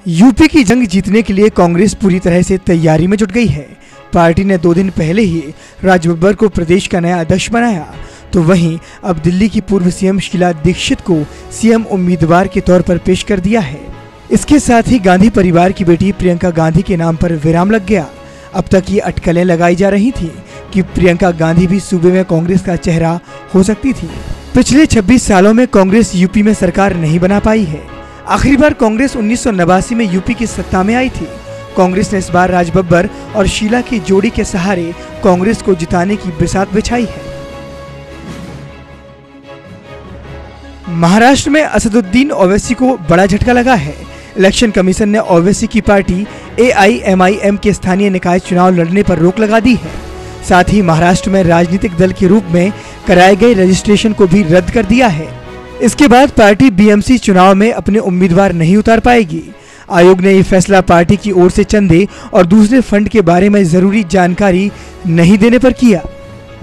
UP की जंग जीतने के लिए कांग्रेस पूरी तरह से तैयारी में जुट गई है। पार्टी ने 2 दिन पहले ही राज बब्बर को प्रदेश का नया अध्यक्ष बनाया, तो वहीं अब दिल्ली की पूर्व सीएम शीला दीक्षित को सीएम उम्मीदवार के तौर पर पेश कर दिया है। इसके साथ ही गांधी परिवार की बेटी प्रियंका गांधी के नाम पर विराम लग गया। अब तक ये अटकलें लगाई जा रही थी कि प्रियंका गांधी भी सूबे में कांग्रेस का चेहरा हो सकती थी। पिछले 26 सालों में कांग्रेस यूपी में सरकार नहीं बना पाई है। आखिरी बार कांग्रेस 1989 में यूपी की सत्ता में आई थी। कांग्रेस ने इस बार राज बब्बर और शीला की जोड़ी के सहारे कांग्रेस को जिताने की बिसात बिछाई है। महाराष्ट्र में असदुद्दीन ओवैसी को बड़ा झटका लगा है। इलेक्शन कमीशन ने ओवैसी की पार्टी AIMIM के स्थानीय निकाय चुनाव लड़ने पर रोक लगा दी है। साथ ही महाराष्ट्र में राजनीतिक दल के रूप में कराए गए रजिस्ट्रेशन को भी रद्द कर दिया है। इसके बाद पार्टी BMC चुनाव में अपने उम्मीदवार नहीं उतार पाएगी। आयोग ने ये फैसला पार्टी की ओर से चंदे और दूसरे फंड के बारे में जरूरी जानकारी नहीं देने पर किया।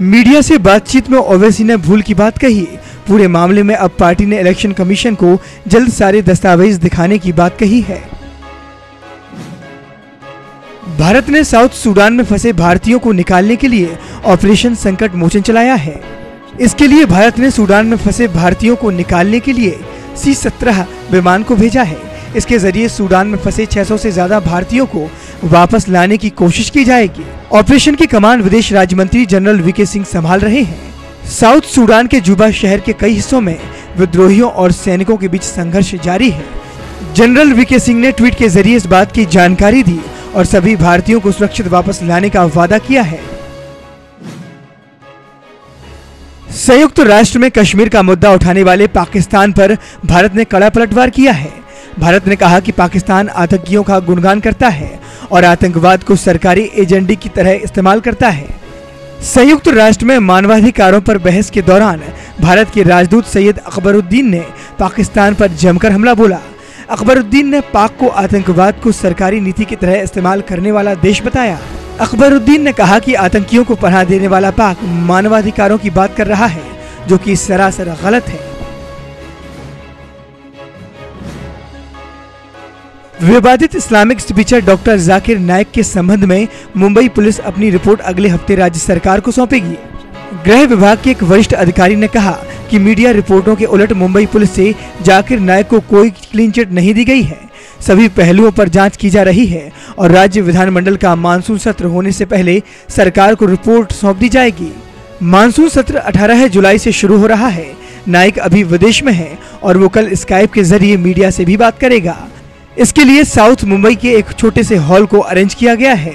मीडिया से बातचीत में ओवैसी ने भूल की बात कही। पूरे मामले में अब पार्टी ने इलेक्शन कमीशन को जल्द सारे दस्तावेज दिखाने की बात कही है। भारत ने साउथ सूडान में फंसे भारतीयों को निकालने के लिए ऑपरेशन संकट मोचन चलाया है। इसके लिए भारत ने सूडान में फंसे भारतीयों को निकालने के लिए C-17 विमान को भेजा है। इसके जरिए सूडान में फंसे 600 से ज्यादा भारतीयों को वापस लाने की कोशिश की जाएगी। ऑपरेशन की कमान विदेश राज्य मंत्री जनरल VK सिंह संभाल रहे हैं। साउथ सूडान के जुबा शहर के कई हिस्सों में विद्रोहियों और सैनिकों के बीच संघर्ष जारी है। जनरल VK सिंह ने ट्वीट के जरिए इस बात की जानकारी दी और सभी भारतीयों को सुरक्षित वापस लाने का वादा किया है। संयुक्त राष्ट्र में कश्मीर का मुद्दा उठाने वाले पाकिस्तान पर भारत ने कड़ा पलटवार किया है। भारत ने कहा कि पाकिस्तान आतंकियों का गुणगान करता है और आतंकवाद को सरकारी एजेंडे की तरह इस्तेमाल करता है। संयुक्त राष्ट्र में मानवाधिकारों पर बहस के दौरान भारत के राजदूत सैयद अकबरुद्दीन ने पाकिस्तान पर जमकर हमला बोला। अकबरुद्दीन ने पाक को आतंकवाद को सरकारी नीति की तरह इस्तेमाल करने वाला देश बताया। अकबरुद्दीन ने कहा कि आतंकियों को पनाह देने वाला पाक मानवाधिकारों की बात कर रहा है, जो कि सरासर गलत है। विवादित Islamic speaker doctor Zakir Naik के संबंध में मुंबई पुलिस अपनी रिपोर्ट अगले हफ्ते राज्य सरकार को सौंपेगी। गृह विभाग के एक वरिष्ठ अधिकारी ने कहा कि मीडिया रिपोर्टों के उलट मुंबई पुलिस से जाकिर नाइक को कोई क्लीन चिट नहीं दी गई है। सभी पहलुओं पर जांच की जा रही है और राज्य विधानमंडल का मानसून सत्र होने से पहले सरकार को रिपोर्ट सौंप दी जाएगी। मानसून सत्र 18 जुलाई से शुरू हो रहा है। नाइक अभी विदेश में है और वो कल स्काइप के जरिए मीडिया से भी बात करेगा। इसके लिए साउथ मुंबई के एक छोटे से हॉल को अरेंज किया गया है।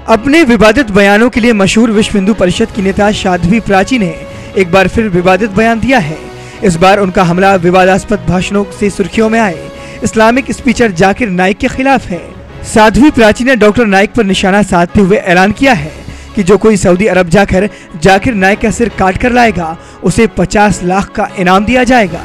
अपने विवादित बयानों के लिए मशहूर विश्व हिंदू परिषद की नेता साध्वी प्राची ने एक बार फिर विवादित बयान दिया है। इस बार उनका हमला विवादास्पद भाषणों से सुर्खियों में आए इस्लामिक स्पीकर जाकिर नाइक के खिलाफ है। साध्वी प्राची ने डॉक्टर नाइक पर निशाना साधते हुए ऐलान किया है कि जो कोई सऊदी अरब जाकर जाकिर नाइक का सिर काट कर लाएगा, उसे 50 लाख का इनाम दिया जाएगा।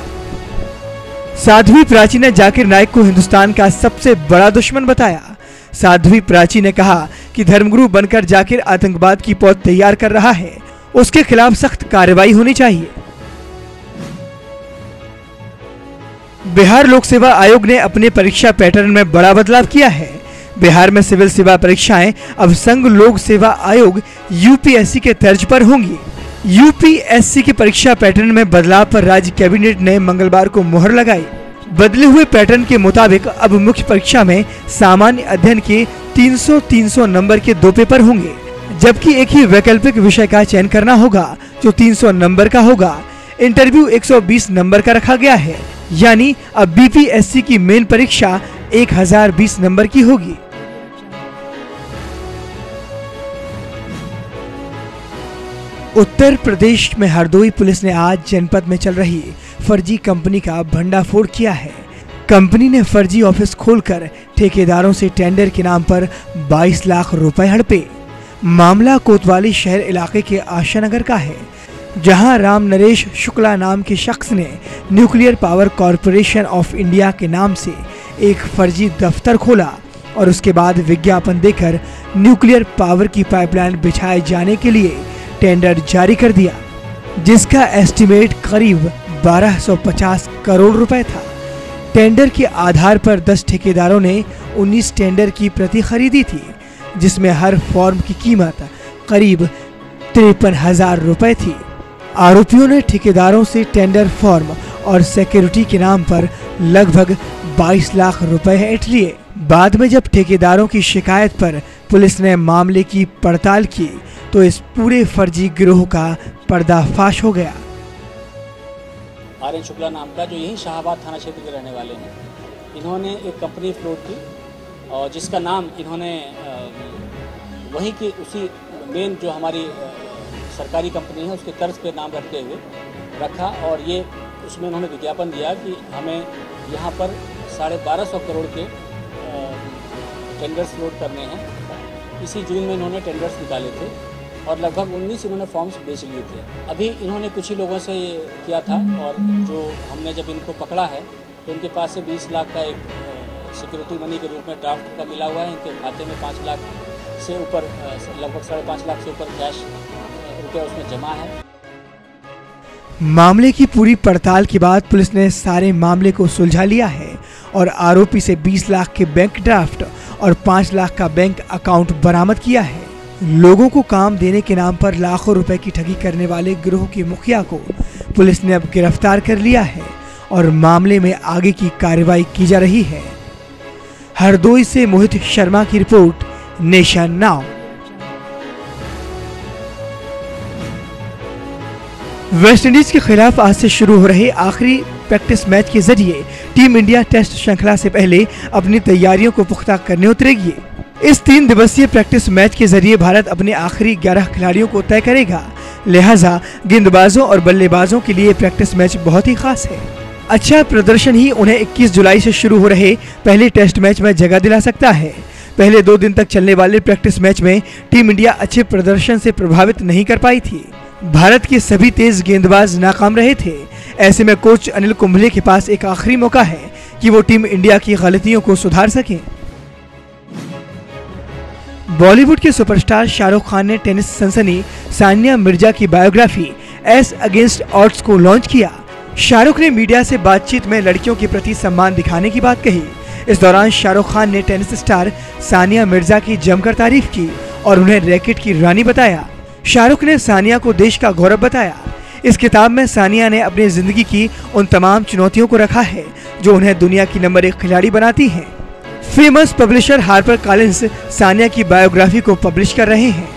साध्वी प्राची ने जाकिर नाइक को हिंदुस्तान का सबसे बड़ा दुश्मन बताया। साध्वी प्राची ने कहा कि धर्मगुरु बनकर जाकिर आतंकवाद की पौध तैयार कर रहा है, उसके खिलाफ सख्त कार्रवाई होनी चाहिए। बिहार लोक सेवा आयोग ने अपने परीक्षा पैटर्न में बड़ा बदलाव किया है। बिहार में सिविल सेवा परीक्षाएं अब संघ लोक सेवा आयोग UPSC के तर्ज पर होंगी। UPSC के परीक्षा पैटर्न में बदलाव पर राज्य कैबिनेट ने मंगलवार को मुहर लगाई। बदले हुए पैटर्न के मुताबिक अब मुख्य परीक्षा में सामान्य अध्ययन के 300 नंबर के 2 पेपर होंगे, जबकि एक ही वैकल्पिक विषय का चयन करना होगा जो 300 नंबर का होगा। इंटरव्यू 120 नंबर का रखा गया है, यानी अब BPSC की मेन परीक्षा 1020 नंबर की होगी। उत्तर प्रदेश में हरदोई पुलिस ने आज जनपद में चल रही फर्जी कंपनी का भंडाफोड़ किया है। कंपनी ने फर्जी ऑफिस खोलकर ठेकेदारों से टेंडर के नाम पर 22 लाख रुपए हड़पे। मामला कोतवाली शहर इलाके के आशानगर का है, जहां राम नरेश शुक्ला नाम के शख्स ने nuclear power corporation of India के नाम से एक फर्जी दफ्तर खोला और उसके बाद विज्ञापन देकर न्यूक्लियर पावर की पाइपलाइन बिछाए जाने के लिए टेंडर जारी कर दिया, जिसका एस्टीमेट करीब 1250 करोड़ रुपए था। टेंडर के आधार पर 10 ठेकेदारों ने 19 टेंडर की प्रति खरीदी थी, जिसमें हर फॉर्म की कीमत करीब 53,000 रुपए थी। आरोपियों ने ठेकेदारों से टेंडर फॉर्म और सिक्योरिटी के नाम पर लगभग 22 लाख रुपए ऐंठ लिए। बाद में जब ठेकेदारों की शिकायत पर पुलिस ने मामले की पड़ताल की तो इस पूरे फर्जी गिरोह का पर्दाफाश हो गया। आर्यन शुक्ला नाम का, जो यही शाहबाद थाना क्षेत्र के रहने वाले हैं, इन्होंने एक कंपनी फ्लोट की और जिसका नाम इन्होंने वहीं की उसी मेन जो हमारी सरकारी कंपनी है उसके तर्ज पे नाम रखते हुए रखा और ये उसमें उन्होंने विज्ञापन दिया कि हमें यहाँ पर 1250 करोड़ के टेंडर्स फ्लोट करने हैं। इसी जून में इन्होंने टेंडर्स निकाले थे और लगभग 19 इन्होंने फॉर्म्स बेच लिए थे। अभी इन्होंने कुछ ही लोगों से किया था और जो हमने जब इनको पकड़ा है तो इनके पास से 20 लाख का एक सिक्योरिटी मनी के रूप में ड्राफ्ट का मिला हुआ है। इनके खाते में 5 लाख से ऊपर, लगभग 5.5 लाख से ऊपर कैश रुपया उसमें जमा है। मामले की पूरी पड़ताल के बाद पुलिस ने सारे मामले को सुलझा लिया है और आरोपी से 20 लाख के बैंक ड्राफ्ट और 5 लाख का बैंक अकाउंट बरामद किया है। लोगों को काम देने के नाम पर लाखों रुपए की ठगी करने वाले गिरोह के मुखिया को पुलिस ने अब गिरफ्तार कर लिया है और मामले में आगे की कार्रवाई की जा रही है। हरदोई से मोहित शर्मा की रिपोर्ट, नेशन नाउ। वेस्टइंडीज के खिलाफ आज से शुरू हो रहे आखिरी प्रैक्टिस मैच के जरिए टीम इंडिया टेस्ट श्रृंखला से पहले अपनी तैयारियों को पुख्ता करने उतरेगी। इस 3 दिवसीय प्रैक्टिस मैच के जरिए भारत अपने आखिरी 11 खिलाड़ियों को तय करेगा, लिहाजा गेंदबाजों और बल्लेबाजों के लिए प्रैक्टिस मैच बहुत ही खास है। अच्छा प्रदर्शन ही उन्हें 21 जुलाई से शुरू हो रहे पहले टेस्ट मैच में जगह दिला सकता है। पहले 2 दिन तक चलने वाले प्रैक्टिस मैच में टीम इंडिया अच्छे प्रदर्शन से प्रभावित नहीं कर पाई थी। भारत के सभी तेज गेंदबाज नाकाम रहे थे। ऐसे में कोच अनिल कुंबले के पास एक आखिरी मौका है कि वो टीम इंडिया की गलतियों को सुधार सकें। बॉलीवुड के सुपरस्टार शाहरुख खान ने टेनिस सनसनी सानिया मिर्जा की बायोग्राफी एस अगेंस्ट ऑड्स को लॉन्च किया। शाहरुख ने मीडिया से बातचीत में लड़कियों के प्रति सम्मान दिखाने की बात कही। इस दौरान शाहरुख खान ने टेनिस स्टार सानिया मिर्जा की जमकर तारीफ की और उन्हें रैकेट की रानी बताया। शाहरुख ने सानिया को देश का गौरव बताया। इस किताब में सानिया ने अपनी जिंदगी की उन तमाम चुनौतियों को रखा है जो उन्हें दुनिया की नंबर 1 खिलाड़ी बनाती हैं। Famous publisher Harper Collins Sania की बायोग्राफी को पब्लिश कर रहे हैं।